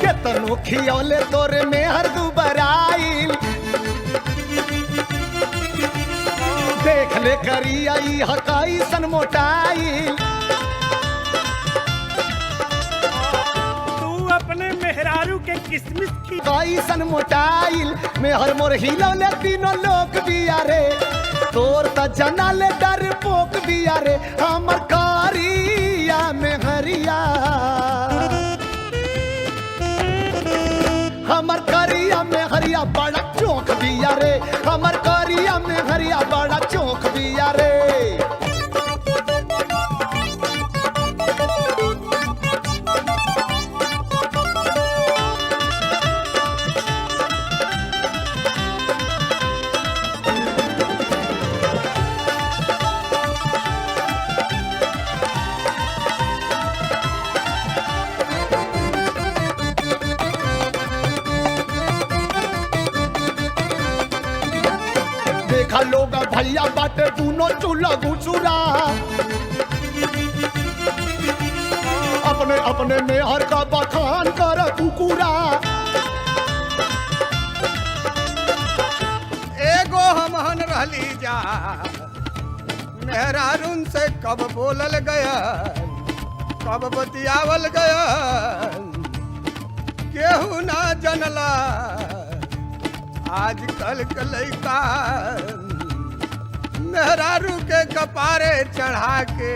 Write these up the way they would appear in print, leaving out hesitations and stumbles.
केतनो खियौले तोरे में हर दुबराइल देख ले करिया ई हकाई सन मोटाइल तू अपने मेहरारू के किसमिस की काई सन मोटाइल में हर मोर हिलौले तीनों लोग बिया रे तोर त जना ले डर पोक बिया रे हमर कारिया में हरिया हमर कारिया में हरिया बड़ा चौक बिया रे हमर कारिया में हरिया बड़ा चौक बिया रे देखा लोग भैया बाटे दूनो चूल्हा घुसुरा अपने अपने मेहर का बखान कर कुकुरा एगो हमहन रहली जा मेहरारून से कब बोलल गया कब बतियावल गया केहू ना जनला आजकल के लइका मेहरारू के कपारे चढ़ा के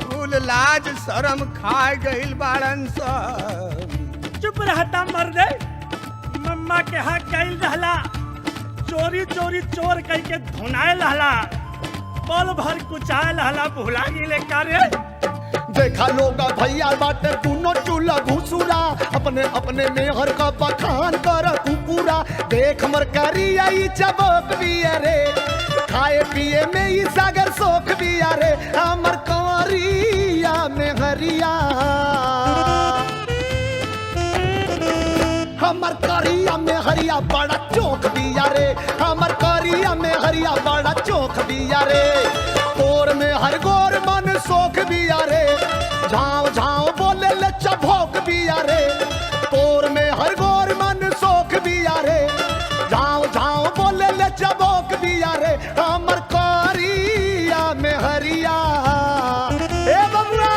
फूल लाज शरम खा गइल बाड़न सब। चुप रहता मर्दे मम्मा के हाथ गइल रहला चोरी चोरी चोर कह के धुनाए रहला पल भर कुचाए रहला भुला गिले करे देखा लोग भैया बाटे दूनो चूल्हा घुसुरा अपने अपने मेहर का बखान कर कुकुरा देख मर करिया ई चबोक बिया रे खाए पिए में ई सागर सोख बिया रे हमर कारिया में हरिया हमर कारिया में हरिया बड़ा चौक बिया रे हमर कारिया में हरिया बड़ा चौक बिया रे तोर में हर गोर मन सोख बिया रे झाँव झाँव बोले ले चभोक बिया रे तोर में हर गोर मन सोख बिया रे झाँव झाँव बोले ले चभोक बिया रे हमर कारिया में हरिया ए बबुआ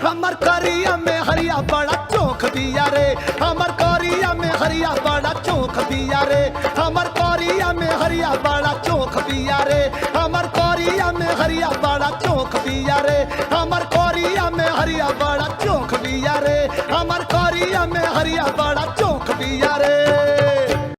हमर कारिया में हरिया बड़ा चौक बिया रे हमर कारिया में हरिया बड़ा चौक बिया रे हमर कारिया में हरिया बड़ा चौक बिया रे हमर कारिया में हरिया बड़ा चौक बिया रे हमर कारिया में हरिया बड़ा चौक बिया रे हमर कारिया में हरिया बड़ा चौक बिया